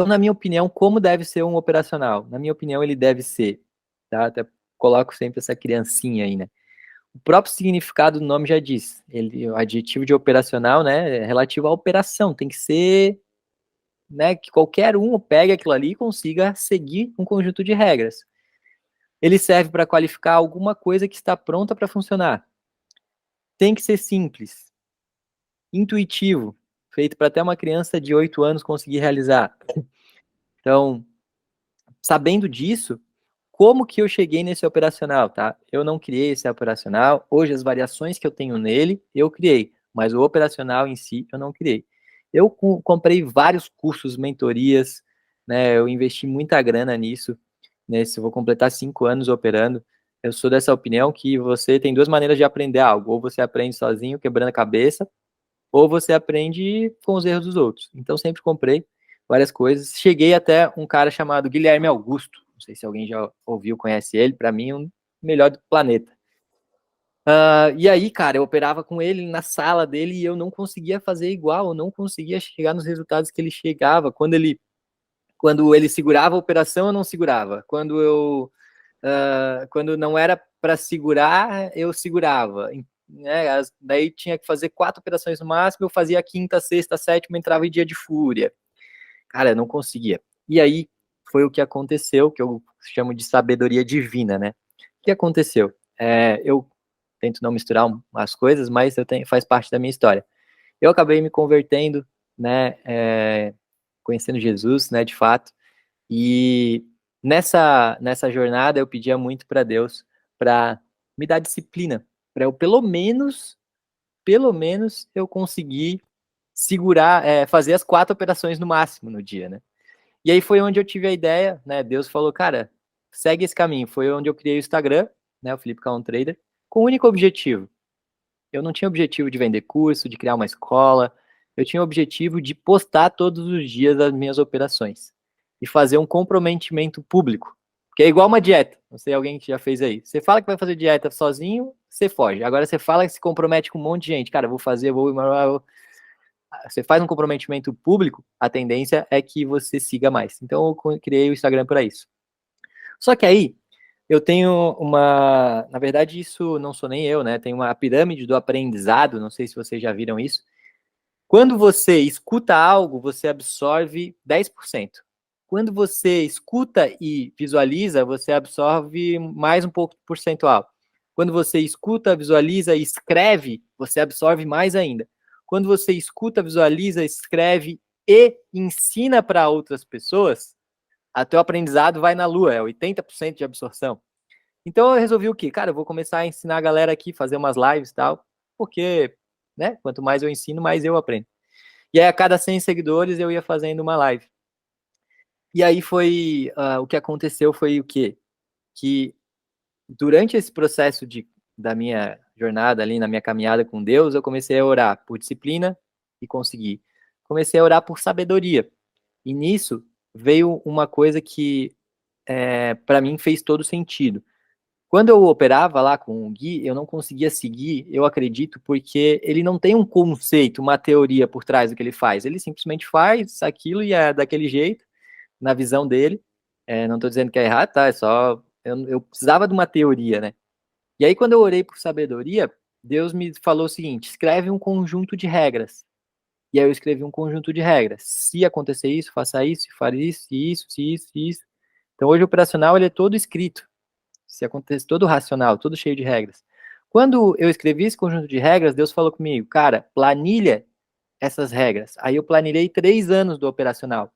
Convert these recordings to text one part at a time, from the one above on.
Então, na minha opinião, como deve ser um operacional? Na minha opinião, ele deve ser, tá? Até coloco sempre essa criancinha aí, né? O próprio significado do nome já diz. O adjetivo de operacional, né, é relativo à operação. Tem que ser, né, que qualquer um pegue aquilo ali e consiga seguir um conjunto de regras. Ele serve para qualificar alguma coisa que está pronta para funcionar. Tem que ser simples, intuitivo, feito para até uma criança de 8 anos conseguir realizar. Então, sabendo disso, como que eu cheguei nesse operacional, tá? Eu não criei esse operacional, hoje as variações que eu tenho nele, eu criei, mas o operacional em si, eu não criei. Eu comprei vários cursos, mentorias, né, eu investi muita grana nisso, né, se eu vou completar 5 anos operando, eu sou dessa opinião que você tem duas maneiras de aprender algo, ou você aprende sozinho, quebrando a cabeça, ou você aprende com os erros dos outros. Então, sempre comprei várias coisas. Cheguei até um cara chamado Guilherme Augusto. Não sei se alguém já ouviu, conhece ele. Para mim, um melhor do planeta. E aí, cara, eu operava com ele na sala dele e eu não conseguia fazer igual. Eu não conseguia chegar nos resultados que ele chegava. Quando ele segurava a operação, eu não segurava. Quando não era para segurar, eu segurava. Né? Daí tinha que fazer 4 operações no máximo, eu fazia a quinta, sexta, sétima, entrava em dia de fúria. Cara, eu não conseguia. E aí foi o que aconteceu, que eu chamo de sabedoria divina, né? O que aconteceu? Eu tento não misturar as coisas, mas faz parte da minha história. Eu acabei me convertendo, né? Conhecendo Jesus, né? De fato. E nessa jornada eu pedia muito para Deus para me dar disciplina, para eu pelo menos eu conseguir segurar, fazer as 4 operações no máximo no dia, né? E aí foi onde eu tive a ideia, né? Deus falou, cara, segue esse caminho. Foi onde eu criei o Instagram, né? O Felipe Calum Trader, com o único objetivo. Eu não tinha objetivo de vender curso, de criar uma escola. Eu tinha o objetivo de postar todos os dias as minhas operações e fazer um comprometimento público, que é igual uma dieta. Não sei alguém que já fez aí. Você fala que vai fazer dieta sozinho, você foge. Agora você fala que se compromete com um monte de gente. Cara, vou fazer, vou. Você faz um comprometimento público, a tendência é que você siga mais. Então eu criei o Instagram para isso. Só que aí eu tenho uma, na verdade isso não sou nem eu, né? Tem uma pirâmide do aprendizado, não sei se vocês já viram isso. Quando você escuta algo, você absorve 10%. Quando você escuta e visualiza, você absorve mais um pouco percentual. Quando você escuta, visualiza e escreve, você absorve mais ainda. Quando você escuta, visualiza, escreve e ensina para outras pessoas, o teu aprendizado vai na lua, é 80% de absorção. Então eu resolvi o quê? Cara, eu vou começar a ensinar a galera aqui, fazer umas lives e tal, porque, né, quanto mais eu ensino, mais eu aprendo. E aí a cada 100 seguidores eu ia fazendo uma live. E aí o que aconteceu foi o quê? Que durante esse processo da minha jornada ali, na minha caminhada com Deus, eu comecei a orar por disciplina e consegui. Comecei a orar por sabedoria. E nisso veio uma coisa que para mim fez todo sentido. Quando eu operava lá com o Gui, eu não conseguia seguir, eu acredito, porque ele não tem um conceito, uma teoria por trás do que ele faz. Ele simplesmente faz aquilo e é daquele jeito, na visão dele. Não estou dizendo que é errado, tá? É só. Eu precisava de uma teoria, né? E aí, quando eu orei por sabedoria, Deus me falou o seguinte: escreve um conjunto de regras. E aí eu escrevi um conjunto de regras. Se acontecer isso, faça isso, faça isso, isso. Então hoje o operacional ele é todo escrito. Se acontece todo racional, todo cheio de regras. Quando eu escrevi esse conjunto de regras, Deus falou comigo, cara, planilha essas regras. Aí eu planilhei 3 anos do operacional.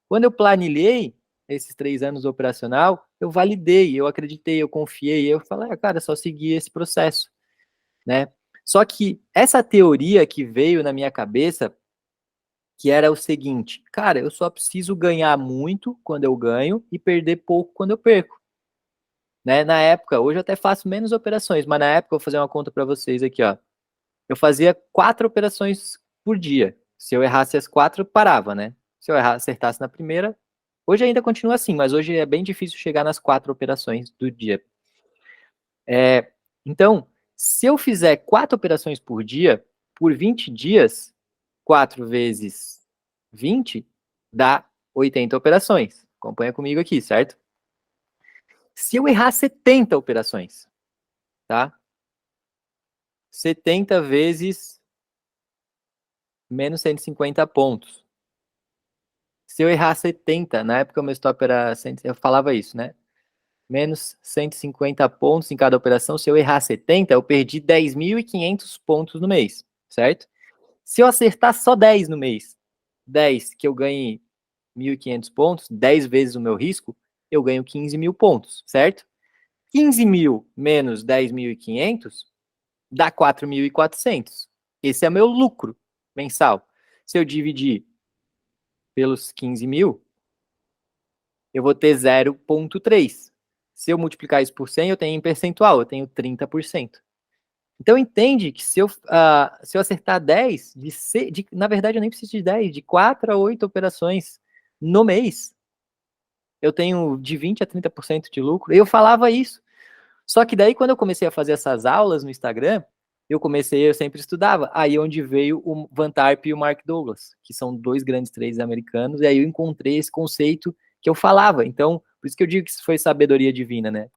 Quando eu planilhei esses 3 anos do operacional, eu validei, eu acreditei, eu confiei, eu falei, cara, só seguir esse processo, né? Só que essa teoria que veio na minha cabeça, que era o seguinte, cara, eu só preciso ganhar muito quando eu ganho e perder pouco quando eu perco. Né? Na época, hoje eu até faço menos operações, mas na época eu vou fazer uma conta para vocês aqui, ó. Eu fazia 4 operações por dia. Se eu errasse as 4, parava, né? Se eu acertasse na primeira, hoje ainda continua assim, mas hoje é bem difícil chegar nas 4 operações do dia. Então, se eu fizer 4 operações por dia, por 20 dias, 4 vezes 20, dá 80 operações. Acompanha comigo aqui, certo? Se eu errar 70 operações, tá? 70 vezes menos 150 pontos. Se eu errar 70, na época o meu stop era, eu falava isso, né? Menos 150 pontos em cada operação. Se eu errar 70, eu perdi 10.500 pontos no mês, certo? Se eu acertar só 10 no mês, 10 que eu ganhe 1.500 pontos, 10 vezes o meu risco, eu ganho 15 mil pontos, certo? 15 mil menos 10.500 dá 4.400. Esse é meu lucro mensal. Se eu dividir pelos 15 mil, eu vou ter 0,3. Se eu multiplicar isso por 100, eu tenho em percentual, eu tenho 30%. Então entende que se eu acertar 10, na verdade eu nem preciso de 10, de 4 a 8 operações no mês, eu tenho de 20 a 30% de lucro. Eu falava isso. Só que daí, quando eu comecei a fazer essas aulas no Instagram, eu sempre estudava. Aí onde veio o Van Tarp e o Mark Douglas, que são dois grandes traders americanos, e aí eu encontrei esse conceito que eu falava. Então, por isso que eu digo que isso foi sabedoria divina, né?